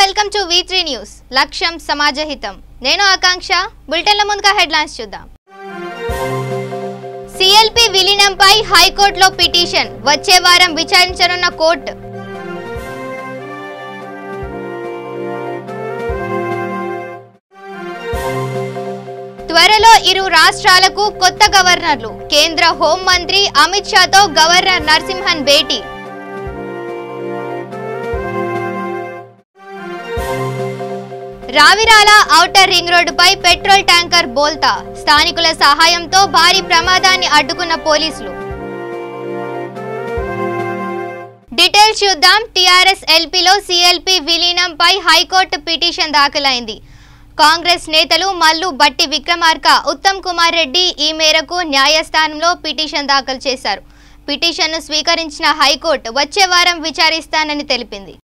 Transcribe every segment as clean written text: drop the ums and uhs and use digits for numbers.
Welcome to V3 news లక్ష్యం సమాజహితం నేను ఆకాంక్ష బులెటిన్ల ముందుగా హెడ్లైన్స్ చూద్దాం CLP విలీనంపై హైకోర్టులో పిటిషన్ వచ్చే వారం విచారించనున్న కోర్టు త్వరలో ఇరు రాష్ట్రాలకు కొత్త గవర్నర్లు కేంద్ర హోం మంత్రి అమిత్ షాతో గవర్నర్ నరసింహన్ భేటీ రావిరాల ఔటర్ రింగ్ రోడ్డుపై పెట్రోల్ ట్యాంకర్ బోల్తా స్థానికుల సహాయంతో భారీ ప్రమాదాన్ని అడ్డుకున్న పోలీసులు డీటెయిల్స్ చూద్దాం టీఆర్ఎస్ ఎల్పీలో CLP విలీనంపై హైకోర్టు పిటిషన్ దాఖలైంది కాంగ్రెస్ నేతలు మల్లు బట్టి విక్రమార్క ఉత్తమ్ కుమార్ రెడ్డి ఈ మేరకు న్యాయస్థానంలో పిటిషన్ దాఖలు చేశారు పిటిషన్ను స్వీకరించిన హైకోర్టు వచ్చే వారం విచారిస్తానని తెలిపింది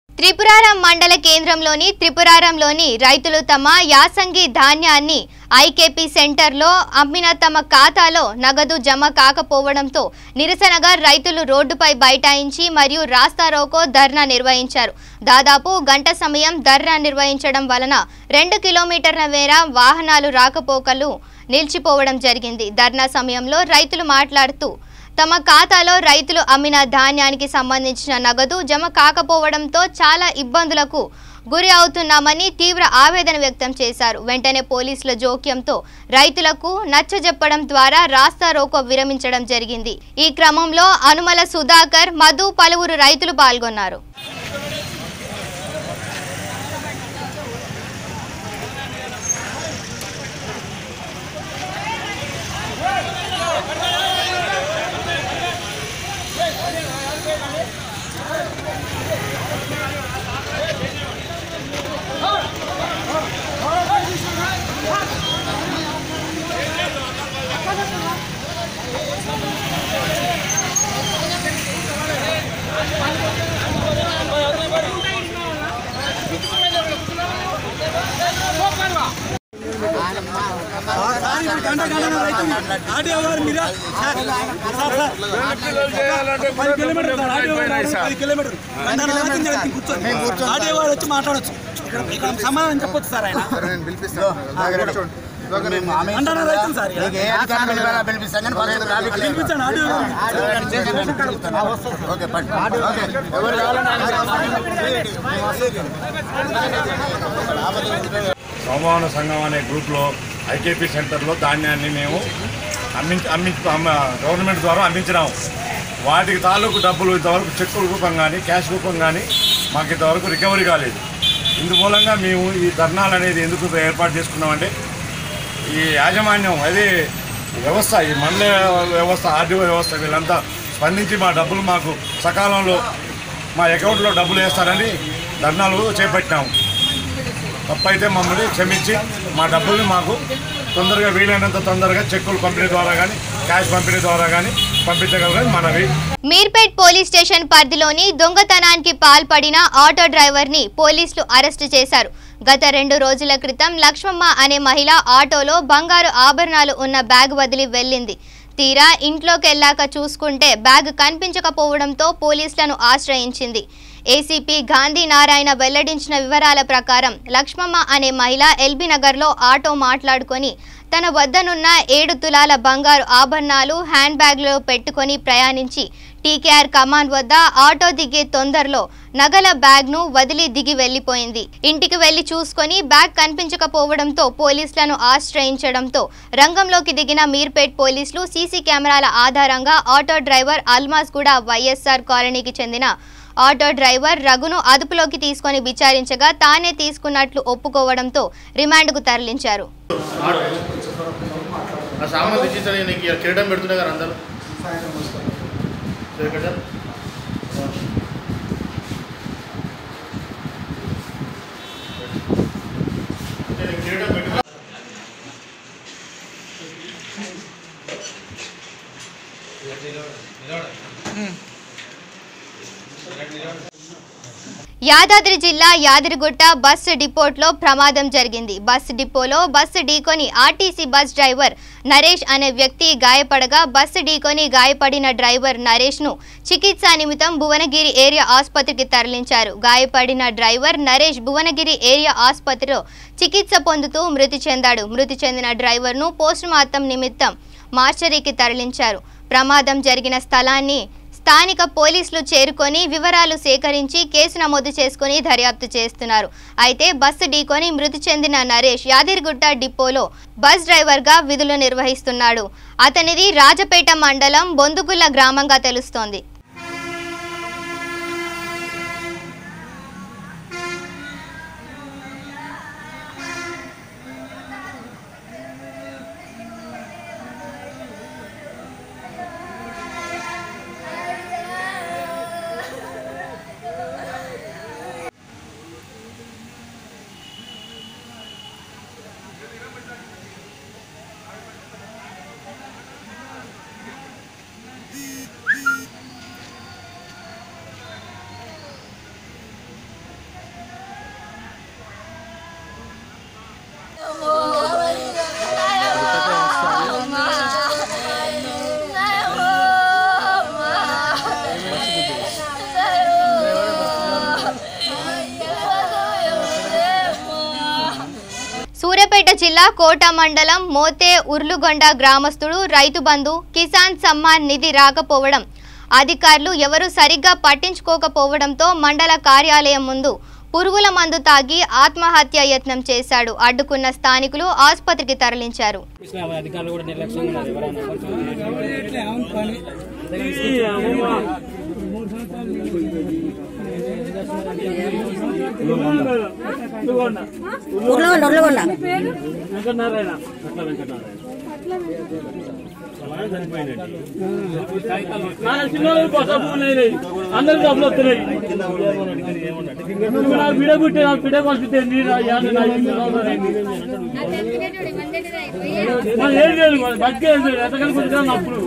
త్రిపురారం మండల కేంద్రంలోని త్రిపురారంలోని రైతులు తమ యాసంగి ధాన్యాన్ని IKP సెంటర్లో అమ్మిన తమ ఖాతాలో నగదు జమ కాకపోవడంతో నిరసనగా రైతులు రోడ్డుపై బైఠాయించి మరియు రాస్తారోకో ధర్నా నిర్వహించారు దాదాపు గంట సమయం ధర్నా నిర్వహించడం వలన 2 కిలోమీటర్ల మేర వాహనాలు రాకపోకలు నిలిచిపోవడం జరిగింది ధర్నా సమయంలో రైతులు మాట్లాడుతూ తమ ఖాతాలో రైతులు అమ్మిన ధాన్యానికి సంబంధించిన నగదు జమ కాకపోవడంతో చాలా ఇబ్బందులకు గురి అవుతున్నామని తీవ్ర ఆవేదన వ్యక్తం చేశారు వెంటనే పోలీసుల జోక్యంతో రైతులకు నచ్చజెప్పడం ద్వారా రాస్తా రోకో విరమించడం జరిగింది ఈ క్రమంలో అనుమల సుధాకర్ మధు పలువురు రైతులు పాల్గొన్నారు వచ్చి మాట్లాడచ్చు ఇక్కడ సమాధానం చెప్పొచ్చు సార్ ఆయన సోమవాన సంఘం అనే గ్రూప్లో IKP సెంటర్లో ధాన్యాన్ని మేము గవర్నమెంట్ ద్వారా అమ్మించినాము వాటికి తాలూకు డబ్బులు ఇంతవరకు చెక్కుల రూపం కానీ క్యాష్ రూపం కానీ మాకు ఇంతవరకు రికవరీ కాలేదు ఇందుమూలంగా మేము ఈ ధర్నాలు అనేది ఎందుకు ఏర్పాటు చేసుకున్నామంటే ఈ యాజమాన్యం అదే వ్యవస్థ ఈ మండల వ్యవస్థ RDO వ్యవస్థ వీళ్ళంతా స్పందించి మా డబ్బులు మాకు సకాలంలో మా అకౌంట్లో డబ్బులు వేస్తారని ధర్నాలు చేపట్టినాము తప్పైతే మమ్మల్ని క్షమించి మా డబ్బుల్ని మాకు తొందరగా వీలైనంత తొందరగా చెక్కులు పంపిణీ ద్వారా కానీ క్యాష్ పంపిణీ ద్వారా కానీ పంపించగలరని మనవి మీర్పేట్ పోలీస్ స్టేషన్ పరిధిలోని దొంగతనానికి పాల్పడిన ఆటో డ్రైవర్ని పోలీసులు అరెస్టు చేశారు గత 2 రోజుల క్రితం లక్ష్మమ్మ అనే మహిళ ఆటోలో బంగారు ఆభరణాలు ఉన్న బ్యాగ్ వదిలి వెళ్ళింది తీరా ఇంట్లోకెళ్ళాక చూసుకుంటే బ్యాగ్ కనిపించకపోవడంతో పోలీసులను ఆశ్రయించింది ACP గాంధీ నారాయణ వెల్లడించిన వివరాల ప్రకారం లక్ష్మమ్మ అనే మహిళ LB నగర్లో ఆటో మాట్లాడుకొని తన వద్దనున్న 7 తులాల బంగారు ఆభరణాలు హ్యాండ్ బ్యాగ్లో పెట్టుకొని ప్రయాణించి TKR కమాండ్ వద్ద ఆటో దిగే తొందరలో నగల బ్యాగ్ను వదిలి దిగి వెళ్లిపోయింది ఇంటికి వెళ్లి చూసుకొని బ్యాగ్ కనిపించకపోవడంతో పోలీసులను ఆశ్రయించడంతో రంగంలోకి దిగిన మీర్పేట్ పోలీసులు సీసీ కెమెరాల ఆధారంగా ఆటో డ్రైవర్ అల్మాస్ కూడా YSR కాలనీకి చెందిన ఆటో డ్రైవర్ రఘును అదుపులోకి తీసుకొని విచారించగా తానే తీసుకున్నట్లు ఒప్పుకోవడంతో రిమాండ్కు తరలించారు యాదాద్రి జిల్లా యాదగిరిగుట్ట బస్సు డిపోట్లో ప్రమాదం జరిగింది. బస్సు డిపోలో బస్సు ఢీకొని ఆర్టీసీ బస్ డ్రైవర్ నరేష్ అనే వ్యక్తి గాయపడగా బస్సు ఢీకొని గాయపడిన డ్రైవర్ నరేష్ ను చికిత్స నిమిత్తం భువనగిరి ఏరియా ఆసుపత్రికి తరలించారు. గాయపడిన డ్రైవర్ నరేష్ భువనగిరి ఏరియా ఆసుపత్రిలో చికిత్స పొందుతూ మృతి చెందాడు. మృతి చెందిన డ్రైవర్ ను పోస్టుమార్టం నిమిత్తం మార్చరీకి తరలించారు. ప్రమాదం జరిగిన స్థలాన్ని స్థానిక పోలీసులు చేరుకొని వివరాలు సేకరించి కేసు నమోదు చేసుకుని దర్యాప్తు చేస్తున్నారు. అయితే బస్సు ఢీకొని మృతి చెందిన నరేష్ యాదగిరిగుట్ట డిపోలో బస్ డ్రైవర్గా విధులు నిర్వహిస్తున్నాడు. అతనిది రాజపేట మండలం బొందుగుల్ల గ్రామంగా తెలుస్తోంది. సూర్యాపేట జిల్లా కోట మండలం మోతే ఉర్లుగొండ గ్రామస్తుడు రైతు బంధు కిసాన్ సమ్మాన్ నిధి రాకపోవడం అధికారులు ఎవరు సరిగ్గా పట్టించుకోకపోవడంతో మండల కార్యాలయం ముందు పురుగుల మందు తాగి ఆత్మహత్య యత్నం చేశాడు. అడ్డుకున్న స్థానికులు ఆసుపత్రికి తరలించారు. అందరూ డబ్బులు వస్తున్నాయి. బిడబుట్టే బిడ కొలిపితే ఏం లేదు బతికే ఎంతకని కొట్టుకున్నాను అప్పుడు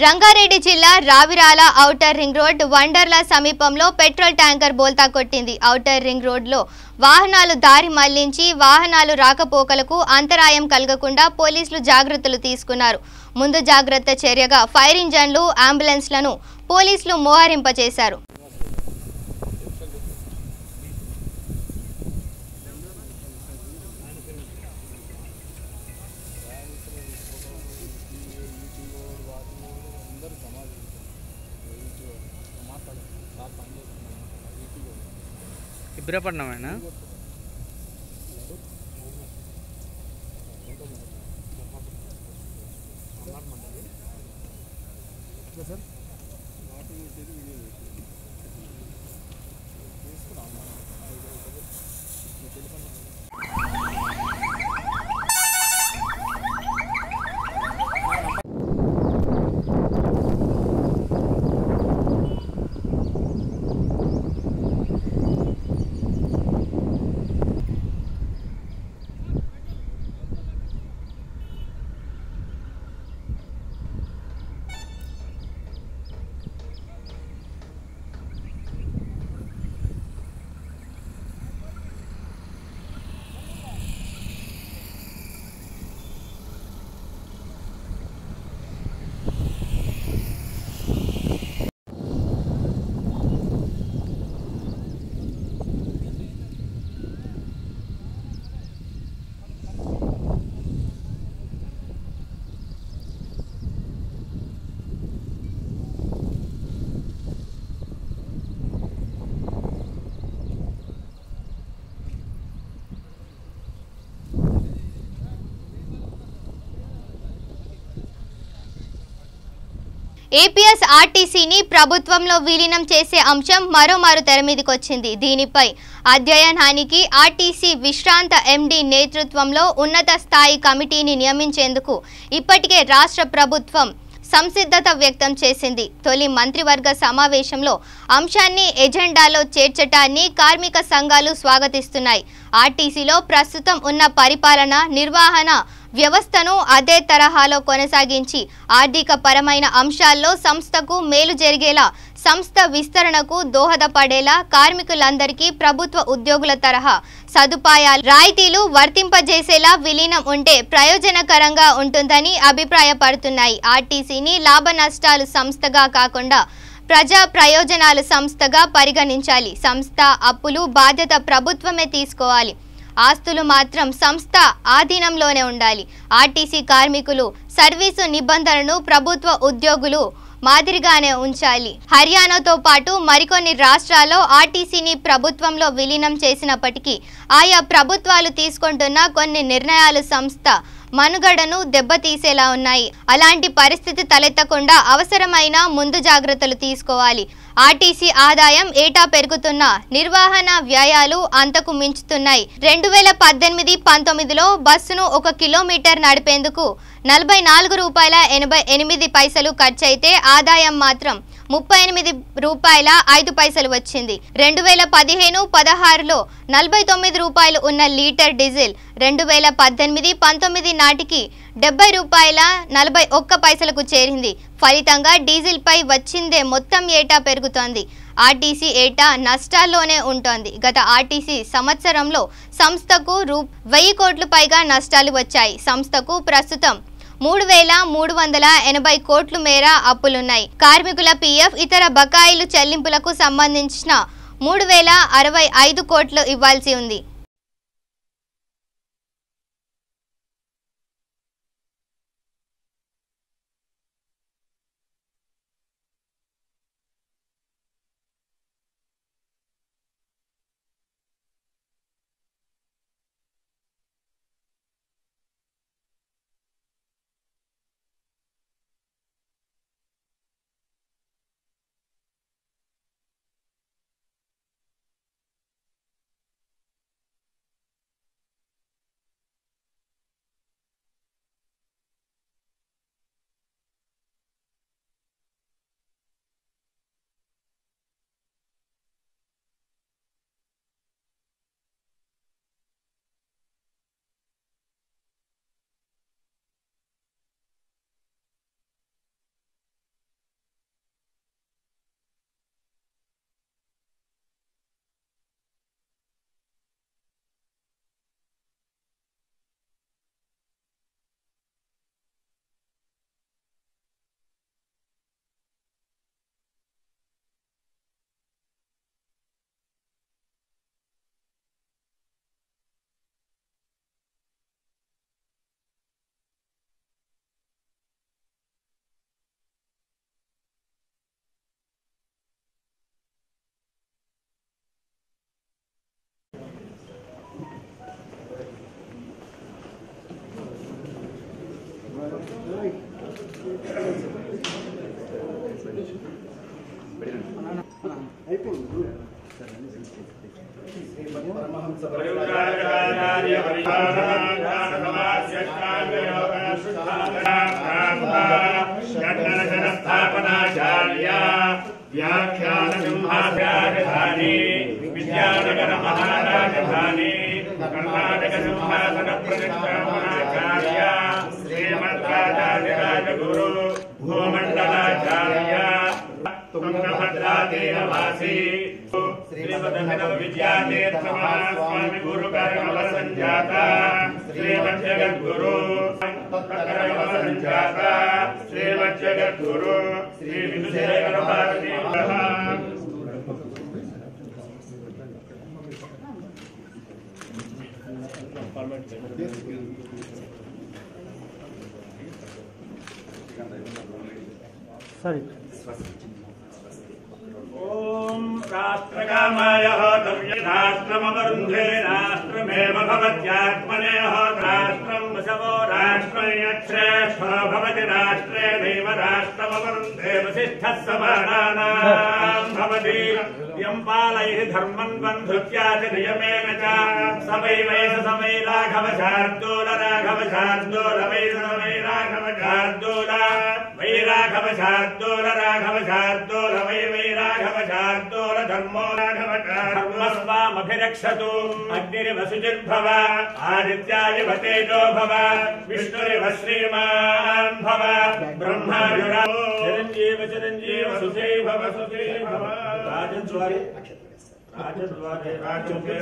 రంగారెడ్డి జిల్లా Ravirala outer ring road Wonderla సమీపంలో పెట్రోల్ ట్యాంకర్ బోల్తా కొట్టింది. ఔటర్ రింగ్ రోడ్ లో వాహనాలు దారి మళ్లించి వాహనాలు రాకపోకలకు అంతరాయం కలగకుండా పోలీసులు జాగ్రత్తలు తీసుకున్నారు. ముందు జాగ్రత్త చర్యగా ఫైర్ ఇంజన్లు అంబులెన్స్లను పోలీసులు మోహరింపచేశారు. ఇబ్రపట్నమేనా? ఏపీఎస్ ఆర్టీసీని ప్రభుత్వంలో విలీనం చేసే అంశం మరోమారు తెరమీదికొచ్చింది. దీనిపై అధ్యయనానికి ఆర్టీసీ విశ్రాంత ఎండీ నేతృత్వంలో ఉన్నత స్థాయి కమిటీని నియమించేందుకు ఇప్పటికే రాష్ట్ర ప్రభుత్వం సంసిద్ధత వ్యక్తం చేసింది. తొలి మంత్రివర్గ సమావేశంలో అంశాన్ని ఎజెండాలో చేర్చటాన్ని కార్మిక సంఘాలు స్వాగతిస్తున్నాయి. ఆర్టీసీలో ప్రస్తుతం ఉన్న పరిపాలన నిర్వహణ వ్యవస్థను అదే తరహాలో కొనసాగించి ఆర్థిక పరమైన అంశాల్లో సంస్థకు మేలు జరిగేలా, సంస్థ విస్తరణకు దోహదపడేలా కార్మికులందరికీ ప్రభుత్వ ఉద్యోగుల తరహా సదుపాయాలు రాయితీలు వర్తింపజేసేలా విలీనం ఉంటే ప్రయోజనకరంగా ఉంటుందని అభిప్రాయపడుతున్నాయి. ఆర్టీసీని లాభ నష్టాలు సంస్థగా కాకుండా ప్రజా ప్రయోజనాల సంస్థగా పరిగణించాలి. సంస్థ అప్పులు బాధ్యత ప్రభుత్వమే తీసుకోవాలి. ఆస్తులు మాత్రం సంస్థ ఆధీనంలోనే ఉండాలి. ఆర్టీసీ కార్మికులు సర్వీసు నిబంధనలను ప్రభుత్వ ఉద్యోగులు మాదిరిగానే ఉంచాలి. హర్యానాతో పాటు మరికొన్ని రాష్ట్రాల్లో ఆర్టీసీని ప్రభుత్వంలో విలీనం చేసినప్పటికీ ఆయా ప్రభుత్వాలు తీసుకుంటున్న కొన్ని నిర్ణయాలు సంస్థ మనుగడను దెబ్బతీసేలా ఉన్నాయి. అలాంటి పరిస్థితి తలెత్తకుండా అవసరమైన ముందు జాగ్రత్తలు తీసుకోవాలి. ఆర్టీసీ ఆదాయం ఏటా పెరుగుతున్న నిర్వహణ వ్యయాలు అంతకు మించుతున్నాయి. 2018-19లో బస్సును 1 కిలోమీటర్ నడిపేందుకు ₹44.88 ఖర్చయితే ఆదాయం మాత్రం ₹38.05 వచ్చింది. 2015-16లో ₹49 ఉన్న లీటర్ డీజిల్ 2018-19 నాటికి ₹70.41కు చేరింది. ఫలితంగా డీజిల్ పై వచ్చిందే మొత్తం ఏటా పెరుగుతోంది. ఆర్టీసీ ఏటా నష్టాల్లోనే ఉంటోంది. గత ఆర్టీసీ సంవత్సరంలో సంస్థకు ₹1000 కోట్ల పైగా నష్టాలు వచ్చాయి. సంస్థకు ప్రస్తుతం 3,380 కోట్ల మేర అప్పులున్నాయి. కార్మికుల పీఎఫ్ ఇతర బకాయిలు చెల్లింపులకు సంబంధించిన 3,065 కోట్లు ఇవ్వాల్సి ఉంది. विद्यानगर महाराजधानी कर्नाटक सिंहासन प्रतिष्ठापनाचार्य श्रीमद्राजाधिराजगुरु भूमंडलाचार्य तुंगभद्रातीरवासी श्रीमद् विद्यातीर्थ महास्वामी गुरु कर्मल संजाता श्रीमज्जगद्गुरु संजाता श्रीमज्जगद्गुरु श्री विदुशेखर भारती ओम राष्ट्रकामाय राष्ट्रमवरुन्धे राष्ट्रमेव भवत्यात्मने राष्ट्रं वसवो राष्ट्रयक्षेष्ठो भवति राष्ट्रेणैव राष्ट्रमवरुन्धे वसिष्ठः समानानां भवति यं पालैः धर्मं बन्धुत्या च नियमेन च सवै वै राघव शार्दूल वै राघव शार्दूल वै शार्दूल राघव शार्दूल वै वै राघव शार्दूल धर्मो राघव धर्मस्वामभिरक्षतु अग्निरिव शुचिर्भव आदित्यायव तेजो भव विष्णुरिव श्रीमान् भव ब्रह्मायुरा चिरंजीव चिरंजीव सुखी भव राजद्वारे राजद्वारे राजद्वारे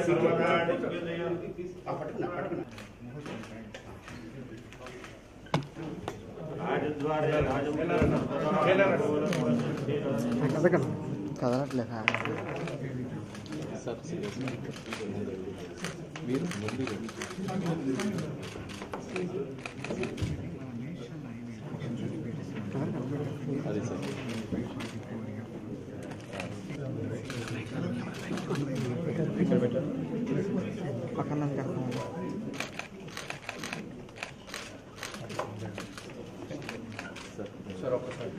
కదలట్లేదా పక్కన సార్ ఒక్కసారి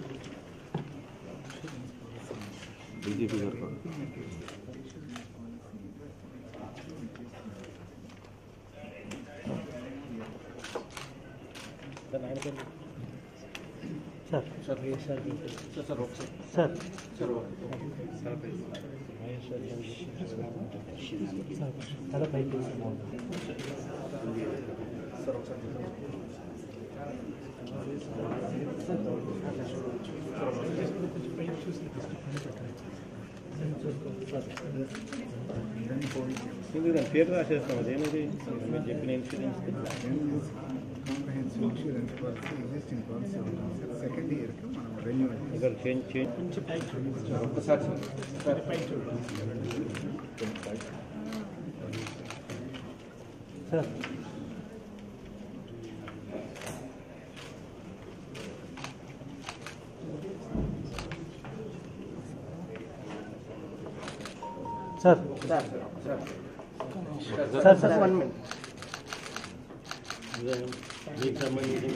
బీజేపీ గారు సార్ సార్ సార్ సార్ ఒకసారి సార్ సార్ పేరు రాసేస్తాం అదేమిటి మీరు చెప్పిన ఇన్సూరెన్స్ సెకండ్ ఇయర్కి మనం రెన్యూవల్ ఒక్కసారి sir sir sir sir 1 minute మీకు సంబంధించిన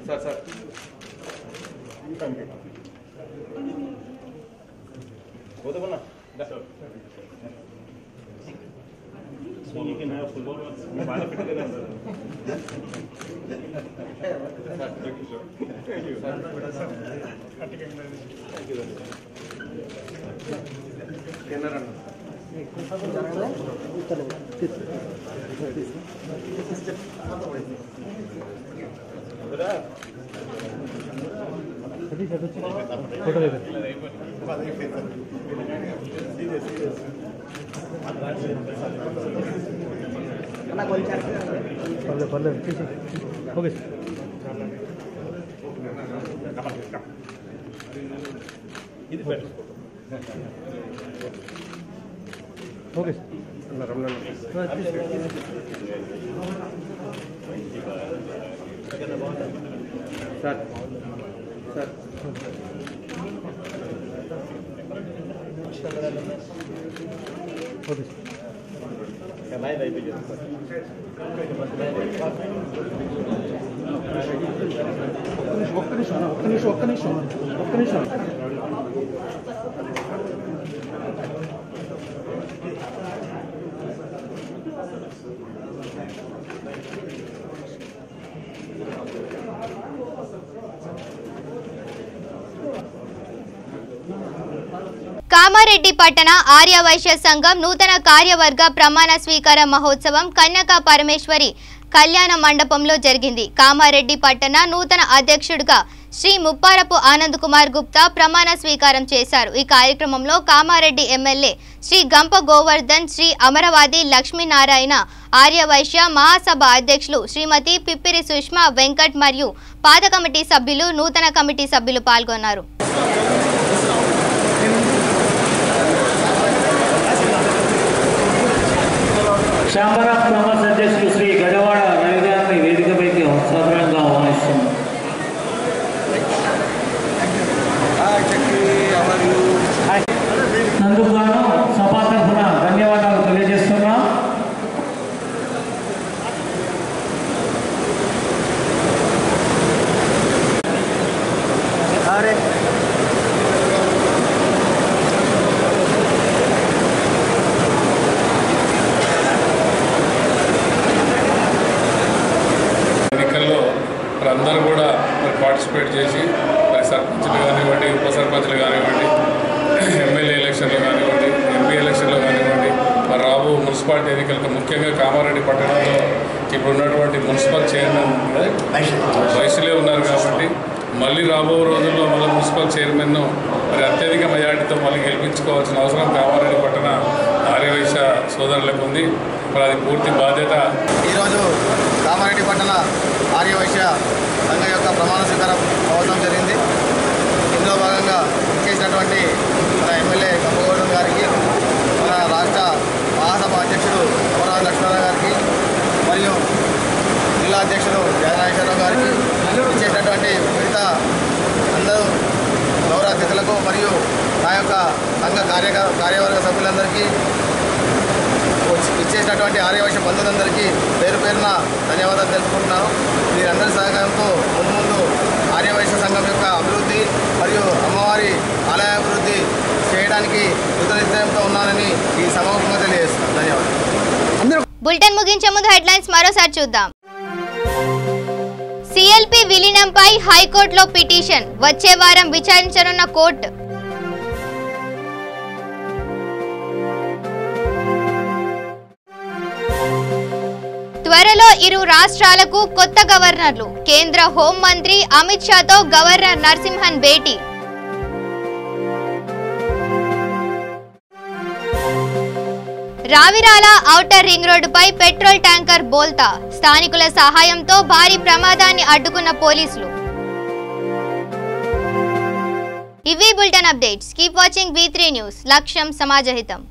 సార్ సార్ పోతామన్నా బాగా పెట్టలేదు పర్లేదు ఓకే ఇది ఓకే సార్ సార్ ఓకే ఒక్క నిమిషం కామారెడ్డి పట్టణ ఆర్యవైశ్య సంఘం నూతన కార్యవర్గ ప్రమాణ స్వీకార మహోత్సవం కన్యక పరమేశ్వరి కళ్యాణ మండపంలో జరిగింది. కామారెడ్డి పట్టణ నూతన అధ్యక్షుడిగా శ్రీ ముప్పారపు ఆనంద్ కుమార్ గుప్తా ప్రమాణ స్వీకారం చేశారు. ఈ కార్యక్రమంలో కామారెడ్డి ఎమ్మెల్యే శ్రీ గంప గోవర్ధన్, శ్రీ అమరవాది లక్ష్మీనారాయణ, ఆర్యవైశ్య మహాసభ అధ్యక్షులు శ్రీమతి పిప్పిరి సుష్మా వెంకట్ మరియు పాత కమిటీ సభ్యులు, నూతన కమిటీ సభ్యులు పాల్గొన్నారు. శాంబర కామర్స్ అధ్యక్షులు శ్రీ గజవాడ రవి గారిని వేదికపైకి సాధారణంగా ఆహ్వానిస్తున్నాం. అందుకు గాను సభా తరఫున ధన్యవాదాలు తెలియజేస్తున్నాం. పార్టిసిపేట్ చేసి మరి సర్పంచ్లు కానివ్వండి, ఉప సర్పంచ్లు కానివ్వండి, ఎమ్మెల్యే ఎలక్షన్లు కానివ్వండి, ఎంపీ ఎలక్షన్లు కానివ్వండి, మరి రాబో మున్సిపాలిటీ ఎన్నికలకు ముఖ్యంగా కామారెడ్డి పట్టణంలో ఇప్పుడు ఉన్నటువంటి మున్సిపల్ చైర్మన్ వయసులే ఉన్నారు కాబట్టి మళ్ళీ రాబో రోజుల్లో మళ్ళీ మున్సిపల్ చైర్మన్ను మరి అత్యధిక మెజార్టీతో మళ్ళీ గెలిపించుకోవాల్సిన అవసరం కామారెడ్డి పట్టణ ఆర్యవైశ్య సోదరులకు ఉంది. మరి అది పూర్తి బాధ్యత. ఈరోజు కామారెడ్డి పట్టణ ఆర్యవైశ్య సంఘం యొక్క ప్రమాణ స్వీకారం అవసరం జరిగింది. ఇందులో భాగంగా చేసినటువంటి మన ఎమ్మెల్యే కమ్మగౌడన్ గారికి, మన రాష్ట్ర మహాసభ అధ్యక్షుడు అమరావతి లక్ష్మణరావు గారికి మరియు జిల్లా అధ్యక్షుడు జగనాశ్వరరావు గారికి, ఇచ్చేటటువంటి మిగతా అందరూ గౌరవ అతిథులకు మరియు నా యొక్క సంఘ కార్యవర్గ సభ్యులందరికీ, ఇచ్చేటటువంటి ఆర్యవైశ్య బంధువులందరికీ పేరు పేరున ధన్యవాదాలు తెలుపుకుంటున్నాను. మీరందరి సహకారంతో ముందు ఆర్యవైశ్య సంఘం యొక్క అభివృద్ధి మరియు అమ్మవారి ఆలయాభివృద్ధి చేయడానికి కృతనిశ్చయంతో ఉన్నానని ఈ సభాముఖంగా తెలియజేస్తున్నాను. ధన్యవాదాలు. బులెటిన్ ముగించే ముందు హెడ్లైన్స్ మరోసారి చూద్దాం. సిఎల్పి విలీనంపై హైకోర్టులో పిటిషన్, వచ్చే వారం విచారించనున్న కోర్టు. త్వరలో ఇరు రాష్ట్రాలకు కొత్త గవర్నర్లు, కేంద్ర హోంమంత్రి అమిత్ షాతో గవర్నర్ నరసింహన్ భేటీ. రావిరాల ఔటర్ రింగ్ రోడ్డుపై పెట్రోల్ ట్యాంకర్ బోల్తా, స్థానికుల సహాయంతో భారీ ప్రమాదాన్ని అడ్డుకున్న పోలీసులు. ఇవి bulletin updates. Keep watching V3 news. లక్ష్యం సమాజహితం.